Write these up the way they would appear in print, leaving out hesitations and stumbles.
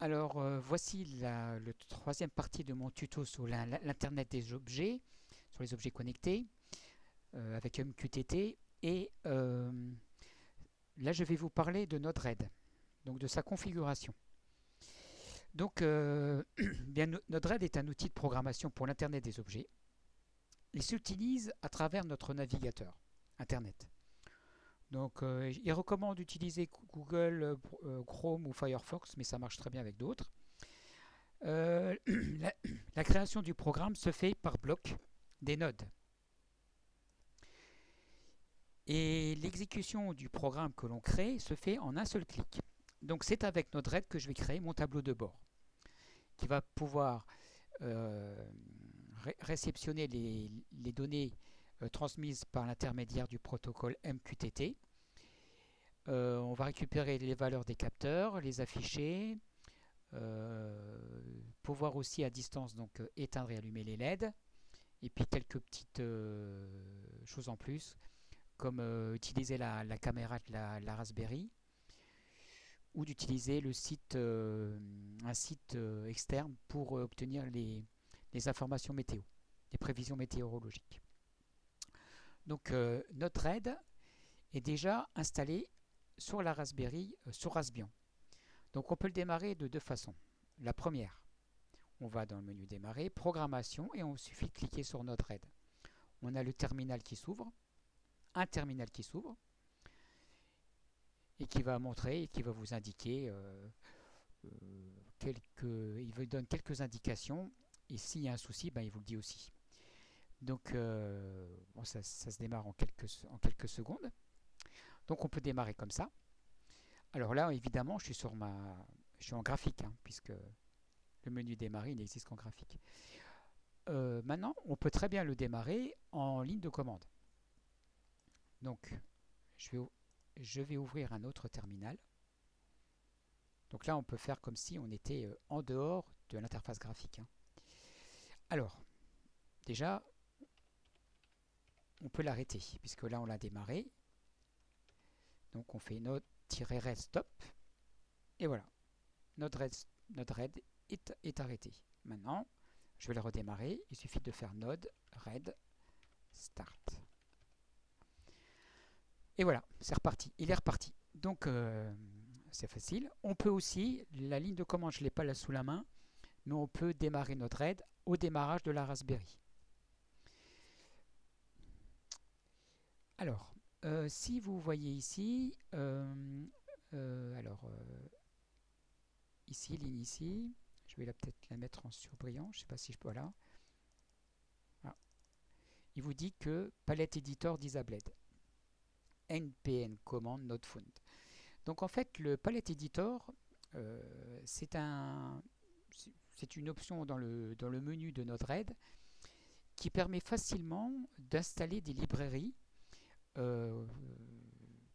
Alors, voici la troisième partie de mon tuto sur l'Internet des objets, sur les objets connectés, avec MQTT. Et là, je vais vous parler de Node-RED, donc de sa configuration. Donc, bien, Node-RED est un outil de programmation pour l'Internet des objets. Il s'utilise à travers notre navigateur Internet. Donc, il recommande d'utiliser Google Chrome ou Firefox, mais ça marche très bien avec d'autres. La, la création du programme se fait par bloc des nodes. Et l'exécution du programme que l'on crée se fait en un seul clic. Donc c'est avec Node-RED que je vais créer mon tableau de bord, qui va pouvoir réceptionner les données transmises par l'intermédiaire du protocole MQTT. On va récupérer les valeurs des capteurs, les afficher, pouvoir aussi à distance donc éteindre et allumer les LED, et puis quelques petites choses en plus, comme utiliser la caméra de la Raspberry, ou d'utiliser le site, un site externe pour obtenir les informations météo, les prévisions météorologiques. Donc notre aide est déjà installé sur la Raspberry, sur Raspbian. Donc on peut le démarrer de deux façons. La première, on va dans le menu démarrer, programmation, et on suffit de cliquer sur notre aide. On a le terminal qui s'ouvre, un terminal qui s'ouvre, et qui va montrer, et qui va vous indiquer il vous donne quelques indications, et s'il y a un souci, ben, il vous le dit aussi. Donc bon, ça se démarre en quelques secondes. Donc on peut démarrer comme ça. Alors là, évidemment, je suis en graphique, hein, puisque le menu démarrer n'existe qu'en graphique. Maintenant, on peut très bien le démarrer en ligne de commande. Donc, je vais ouvrir un autre terminal. Donc là, on peut faire comme si on était en dehors de l'interface graphique, hein. Alors, déjà, on peut l'arrêter, puisque là, on l'a démarré. Donc, on fait node-red stop. Et voilà, node-red est arrêté. Maintenant, je vais le redémarrer. Il suffit de faire node-red start. Et voilà, c'est reparti. Il est reparti. Donc, c'est facile. On peut aussi, la ligne de commande, je ne l'ai pas là sous la main, mais on peut démarrer notre aide au démarrage de la Raspberry. Alors, si vous voyez ici, ici, ligne ici, je vais peut-être la mettre en surbrillant, je ne sais pas si je peux, voilà. Ah. Il vous dit que palette editor disabled. npm command not found. Donc en fait, le palette editor, c'est une option dans le menu de Node-RED qui permet facilement d'installer des librairies euh,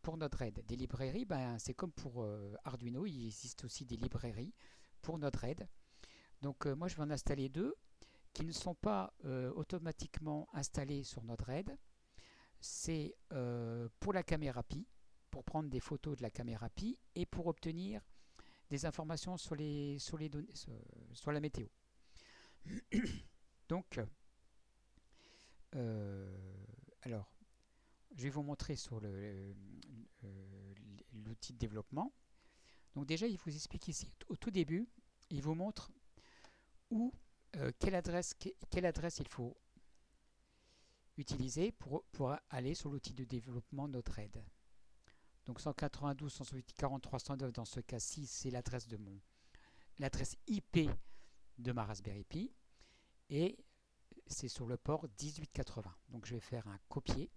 pour Node-RED. Des librairies, ben, c'est comme pour Arduino, il existe aussi des librairies pour Node-RED. Donc moi je vais en installer deux qui ne sont pas automatiquement installées sur Node-RED. C'est pour la caméra Pi, pour prendre des photos de la caméra Pi et pour obtenir des informations sur les données, sur la météo. Donc, alors, je vais vous montrer sur l'outil de développement. Donc déjà, il vous explique ici, au tout début, il vous montre où, quelle adresse il faut utiliser pour aller sur l'outil de développement Node-RED. Donc 192.168.43.109 dans ce cas-ci, c'est l'adresse IP de ma Raspberry Pi et c'est sur le port 1880. Donc je vais faire un copier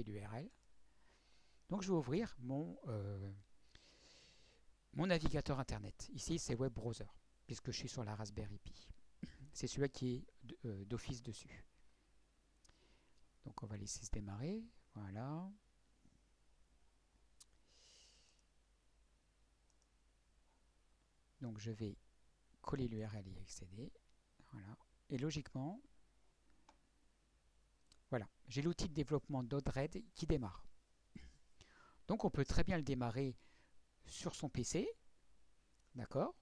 l'URL. Donc je vais ouvrir mon navigateur internet. Ici c'est Web Browser puisque je suis sur la Raspberry Pi. C'est celui qui est d'office dessus. Donc on va laisser se démarrer. Voilà. Donc je vais coller l'URL et y accéder. Voilà. Et logiquement, voilà, j'ai l'outil de développement Node-RED qui démarre. Donc on peut très bien le démarrer sur son PC, d'accord,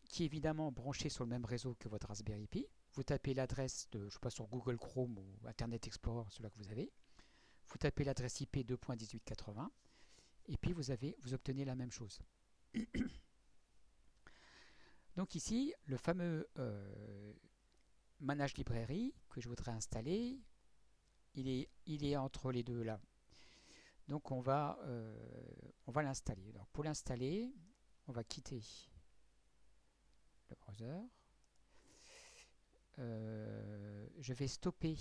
qui est évidemment branché sur le même réseau que votre Raspberry Pi. Vous tapez l'adresse de, je sais pas, sur Google Chrome ou Internet Explorer, celui que vous avez. Vous tapez l'adresse IP 2.1880 et puis vous obtenez la même chose. Donc ici, le fameux Manage Librairie que je voudrais installer, il est entre les deux là. Donc on va l'installer. Alors pour l'installer, on va quitter le browser. Je vais stopper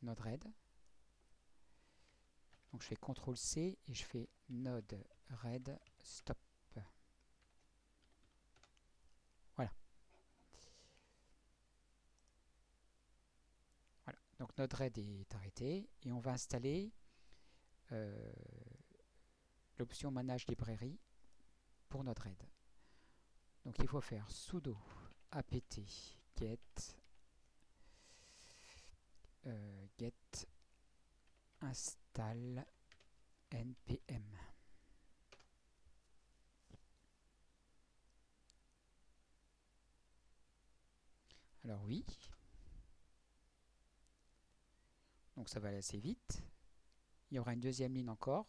Node-RED. Donc je fais CTRL-C et je fais Node-RED stop. Voilà. Voilà. Donc Node-RED est arrêté et on va installer l'option Manage Librairie pour Node-RED. Donc il faut faire sudo apt get install npm. Alors oui, donc ça va aller assez vite. Il y aura une deuxième ligne encore.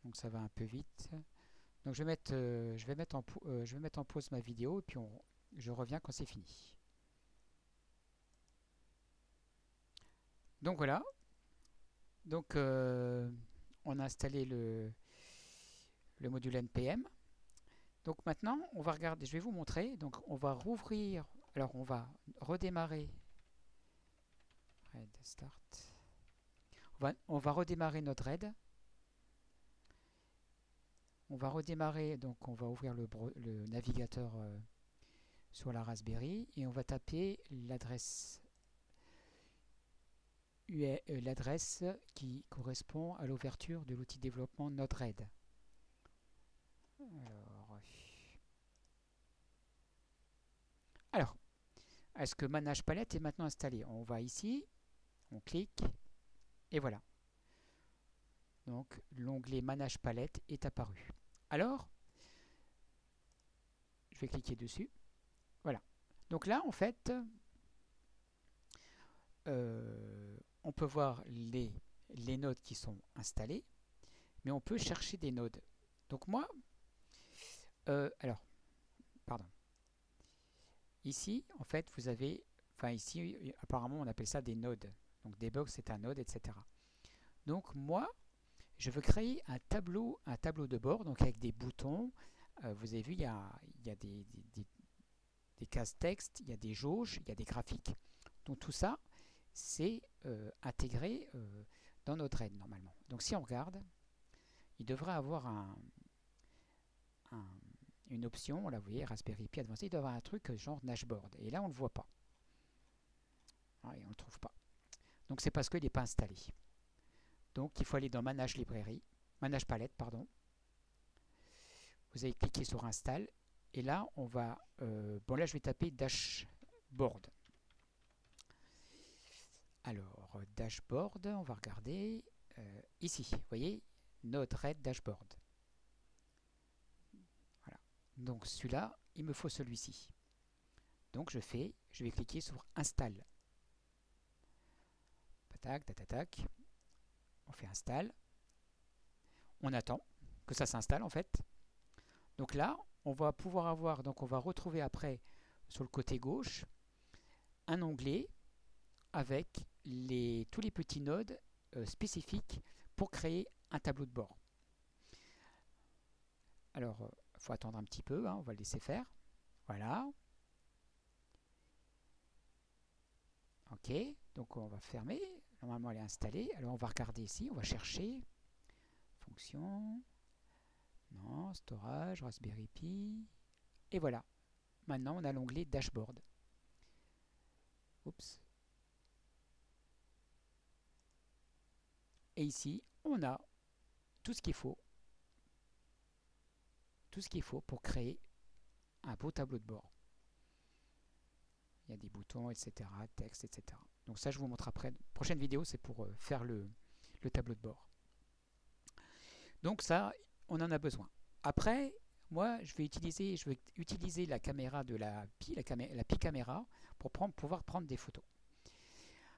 Donc ça va un peu vite. Donc je vais mettre en pause ma vidéo et puis je reviens quand c'est fini. Donc voilà. Donc on a installé le module npm. Donc maintenant on va regarder, je vais vous montrer. Donc on va rouvrir, alors on va redémarrer. Red start. On va redémarrer notre RED. On va redémarrer, donc on va ouvrir le navigateur sur la Raspberry et on va taper l'adresse qui correspond à l'ouverture de l'outil de développement Node-RED. Alors, est-ce que Manage Palette est maintenant installé? On va ici, on clique et voilà. Donc l'onglet Manage Palette est apparu. Alors, je vais cliquer dessus. Voilà. Donc là, en fait, on peut voir les nodes qui sont installés, mais on peut chercher des nodes. Donc moi, alors, pardon. Ici, en fait, vous avez, enfin ici, apparemment, on appelle ça des nodes. Donc debug, c'est un node, etc. Donc moi, je veux créer un tableau de bord, donc avec des boutons. Vous avez vu, il y a des cases texte, il y a des jauges, il y a des graphiques. Donc tout ça, c'est intégré dans notre aide normalement. Donc si on regarde, il devrait avoir une option, là vous voyez, Raspberry Pi Advanced, il doit avoir un truc genre dashboard. Et là on ne le voit pas. Et on ne le trouve pas. Donc c'est parce qu'il n'est pas installé. Donc il faut aller dans Manage Librairie, Manage Palette, pardon. Vous allez cliquer sur Install. Et là, on va... bon, là, je vais taper Dashboard. Alors, Dashboard, on va regarder. Ici, vous voyez, Node-RED Dashboard. Voilà. Donc, celui-là, il me faut celui-ci. Donc, je vais cliquer sur Install. Tac, tac, tac, tac. On fait Install. On attend que ça s'installe, en fait. Donc là, on va pouvoir avoir... Donc, on va retrouver après, sur le côté gauche, un onglet avec tous les petits nodes spécifiques pour créer un tableau de bord. Alors, il faut attendre un petit peu, hein, on va le laisser faire. Voilà. Ok, donc on va fermer. Normalement, elle est installée. Alors, on va regarder ici, on va chercher. Fonction. Non, storage, Raspberry Pi. Et voilà. Maintenant, on a l'onglet Dashboard. Oups. Et ici, on a tout ce qu'il faut. Tout ce qu'il faut pour créer un beau tableau de bord. Il y a des boutons, etc., texte, etc. Donc ça, je vous montre après. Prochaine vidéo, c'est pour faire le tableau de bord. Donc ça, on en a besoin. Après, moi, je vais utiliser la caméra de la Pi caméra pour pouvoir prendre des photos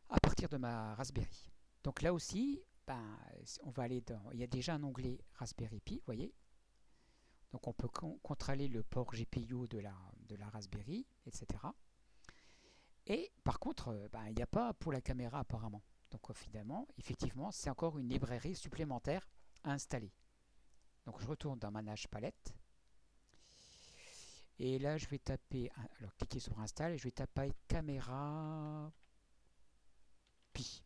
à partir de ma Raspberry. Donc là aussi, ben, on va aller dans. Il y a déjà un onglet Raspberry Pi, vous voyez. Donc on peut contrôler le port GPIO de la Raspberry, etc. Et par contre, ben, il n'y a pas pour la caméra apparemment. Donc finalement, effectivement, c'est encore une librairie supplémentaire à installer. Donc je retourne dans Manage Palette. Et là, je vais taper, alors cliquer sur Install et je vais taper Caméra Pi.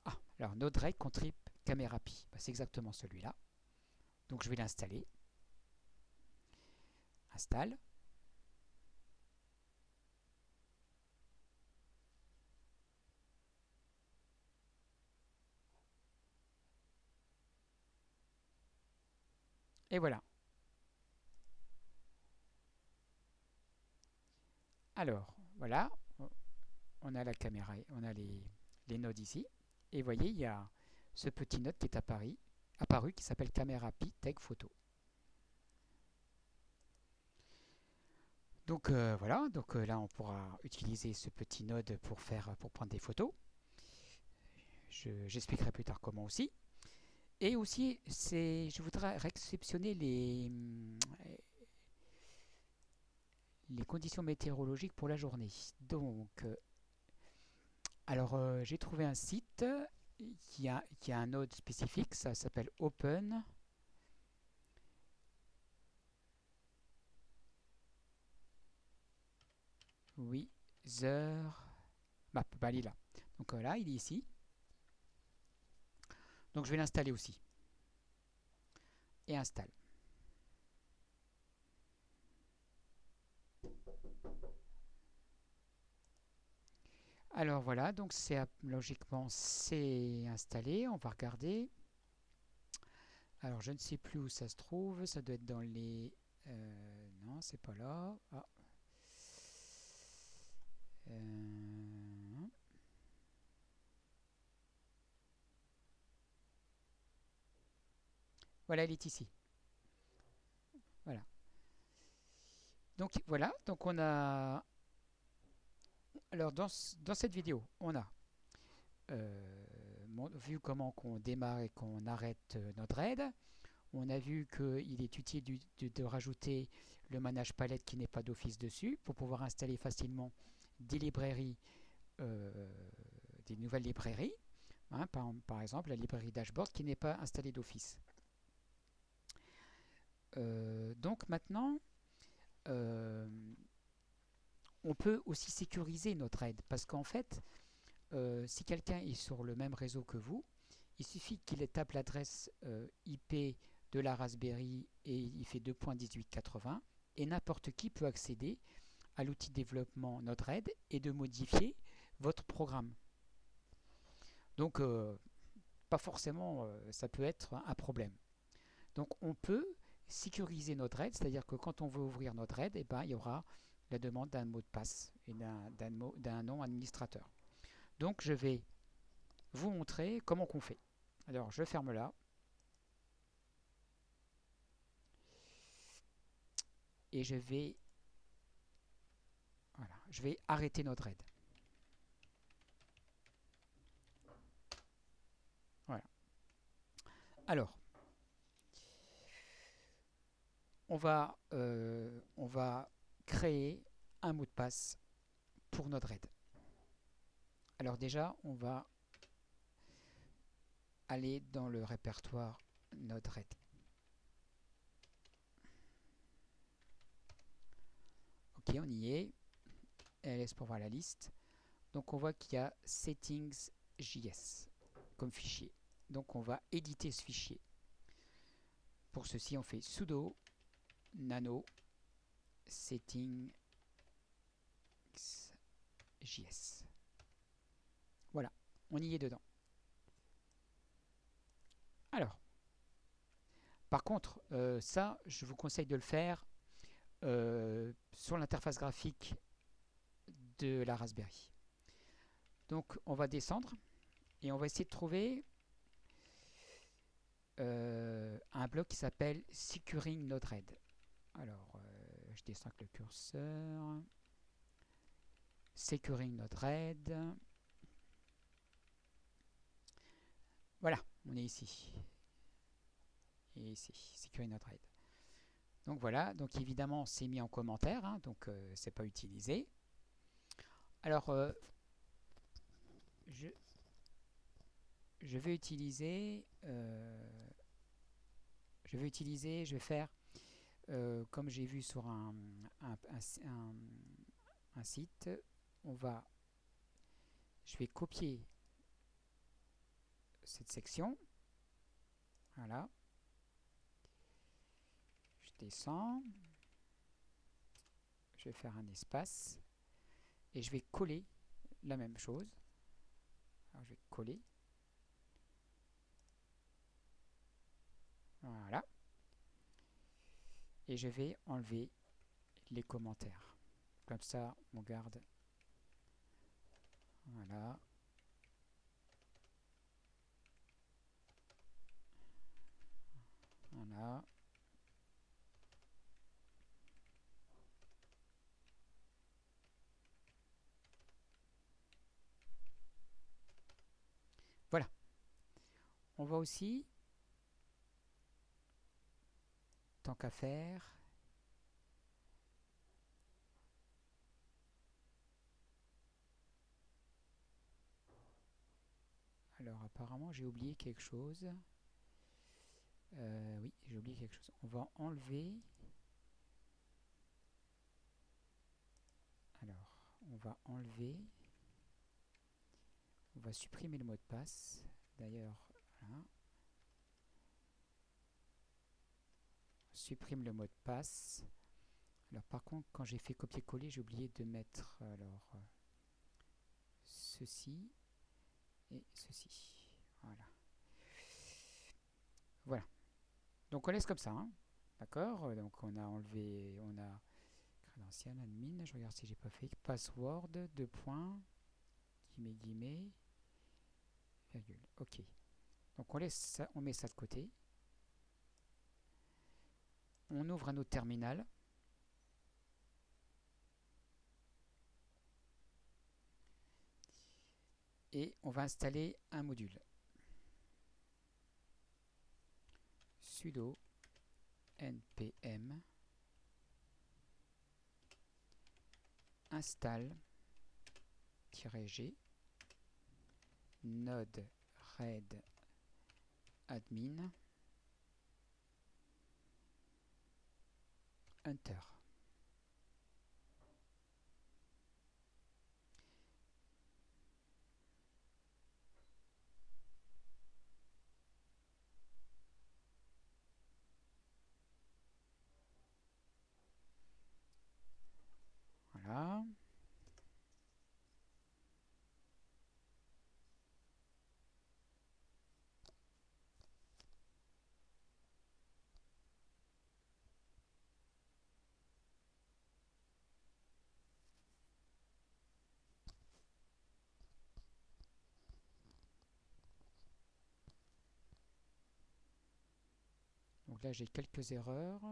Ah, alors Node-RED Contrib Caméra Pi. Ben, c'est exactement celui-là. Donc je vais l'installer. Installe. Et voilà. Alors, voilà. On a la caméra, on a les nodes ici. Et vous voyez, il y a ce petit node qui est apparu qui s'appelle Caméra Pi Tech Photo. Donc voilà, donc là on pourra utiliser ce petit node pour prendre des photos. J'expliquerai plus tard comment aussi. Et aussi, je voudrais réceptionner les conditions météorologiques pour la journée. Donc, alors j'ai trouvé un site qui a un node spécifique, ça s'appelle Open. Weather Map, bah, il est là. Donc là, il est ici. Donc je vais l'installer aussi. Et installe. Alors voilà, donc logiquement c'est installé. On va regarder. Alors je ne sais plus où ça se trouve. Ça doit être dans les. Non, c'est pas là. Ah. Voilà, elle est ici. Voilà. Donc voilà, donc on a. Alors dans cette vidéo, on a vu comment qu'on démarre et qu'on arrête notre RAID. On a vu qu'il est utile de rajouter le manage palette qui n'est pas d'office dessus pour pouvoir installer facilement des librairies, des nouvelles librairies. Hein, par exemple, la librairie dashboard qui n'est pas installée d'office. Donc maintenant, on peut aussi sécuriser notre aide parce qu'en fait, si quelqu'un est sur le même réseau que vous, il suffit qu'il tape l'adresse IP de la Raspberry et il fait 2.1880 et n'importe qui peut accéder à l'outil de développement Node-RED et de modifier votre programme. Donc, pas forcément, ça peut être un problème. Donc, on peut sécuriser Node-RED, c'est-à-dire que quand on veut ouvrir Node-RED, eh ben, il y aura la demande d'un mot de passe et d'un nom administrateur. Donc, je vais vous montrer comment on fait. Alors, je ferme là. Et je vais arrêter Node-RED. Voilà. Alors, on va créer un mot de passe pour Node-RED. Alors déjà, on va aller dans le répertoire Node-RED. Ok, on y est. LS pour voir la liste. Donc on voit qu'il y a settings.js comme fichier. Donc on va éditer ce fichier. Pour ceci, on fait sudo nano settings.js. JS. Voilà, on y est dedans. Alors, par contre, ça, je vous conseille de le faire sur l'interface graphique de la Raspberry. Donc, on va descendre et on va essayer de trouver un bloc qui s'appelle Securing Node-RED. Alors, je descends avec le curseur. Securing Node-RED. Voilà, on est ici. Et ici, Securing Node-RED. Donc voilà, donc évidemment c'est mis en commentaire, hein, donc c'est pas utilisé. Alors je vais utiliser, je vais faire comme j'ai vu sur un site, je vais copier cette section, voilà, je descends, je vais faire un espace et je vais coller la même chose. Alors je vais coller, voilà, et je vais enlever les commentaires. Comme ça, on garde, voilà, voilà. Voilà. On va aussi, tant qu'à faire, alors apparemment j'ai oublié quelque chose. Oui, j'ai oublié quelque chose. On va enlever. Alors, on va enlever. On va supprimer le mot de passe. D'ailleurs, voilà. On supprime le mot de passe. Alors par contre, quand j'ai fait copier-coller, j'ai oublié de mettre alors ceci et ceci. Voilà. Voilà. Donc on laisse comme ça, hein. D'accord. Donc on a enlevé, on a crédentiel admin. Je regarde si j'ai pas fait password, deux points, guillemets, virgule. Ok. Donc on laisse ça, on met ça de côté. On ouvre un autre terminal. Et on va installer un module. Sudo npm install-g node-red admin enter. Voilà. Donc là j'ai quelques erreurs.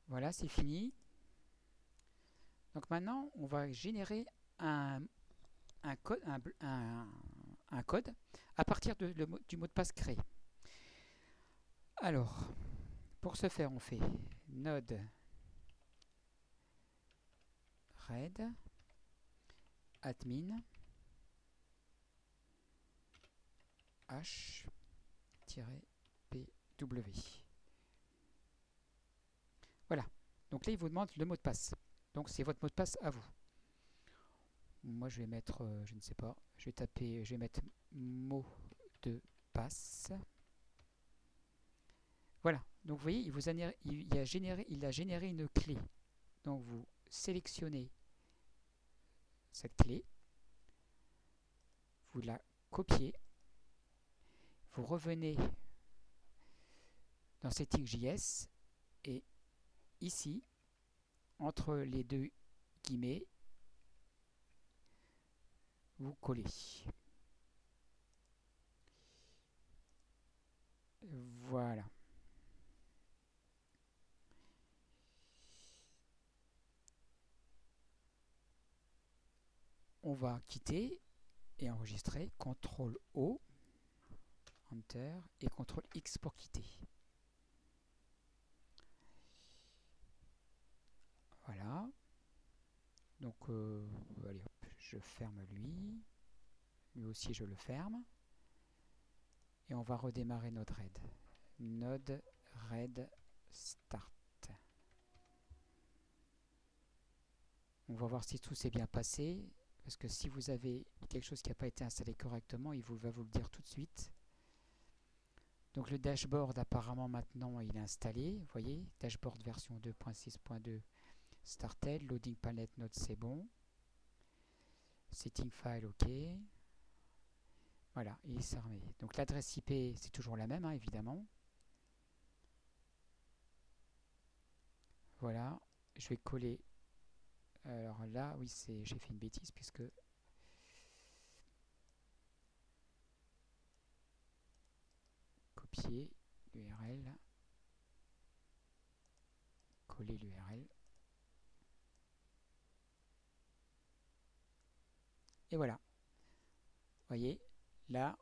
Voilà, c'est fini. Donc maintenant, on va générer un code, un code à partir du mot de passe créé. Alors, Pour ce faire, on fait node red admin h-pw. Voilà. Donc là, il vous demande le mot de passe. Donc c'est votre mot de passe à vous. Moi, je vais mettre, je ne sais pas, je vais mettre mot de passe. Voilà. Donc vous voyez, il a généré une clé. Donc vous sélectionnez cette clé, vous la copiez, vous revenez dans Settings.js et ici, entre les deux guillemets, vous collez. Voilà. On va quitter et enregistrer. CTRL-O, Enter et CTRL-X pour quitter. Voilà. Donc, allez hop, je ferme lui. Lui aussi, je le ferme. Et on va redémarrer notre RAID. Node RAID Start. On va voir si tout s'est bien passé. Parce que si vous avez quelque chose qui n'a pas été installé correctement, il va vous le dire tout de suite. Donc le dashboard, apparemment maintenant, il est installé. Vous voyez, dashboard version 2.6.2 started. Loading palette node, c'est bon. Setting file, ok. Voilà, il s'est remis. Donc l'adresse IP, c'est toujours la même, hein, évidemment. Voilà, je vais coller. Alors là, oui, j'ai fait une bêtise puisque copier l'URL, coller l'URL. Et voilà. Vous voyez, là,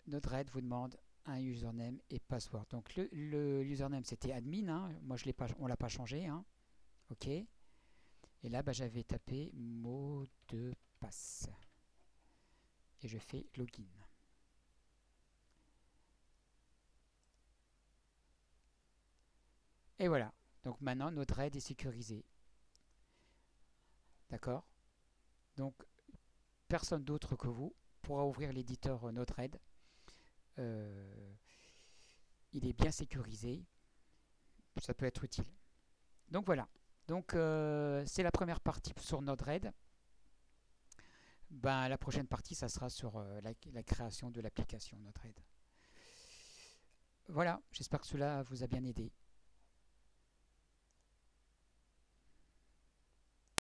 notre RAID vous demande un username et password. Donc le username c'était admin, hein. Moi on ne l'a pas changé, hein. Ok. Et là bah, j'avais tapé mot de passe. Et je fais login. Et voilà. Donc maintenant notre RAID est sécurisé. D'accord? Donc personne d'autre que vous pourra ouvrir l'éditeur Node-RED. Il est bien sécurisé. Ça peut être utile. Donc voilà. Donc c'est la première partie sur Node-RED. Ben, la prochaine partie, ça sera sur la création de l'application Node-RED. Voilà, j'espère que cela vous a bien aidé.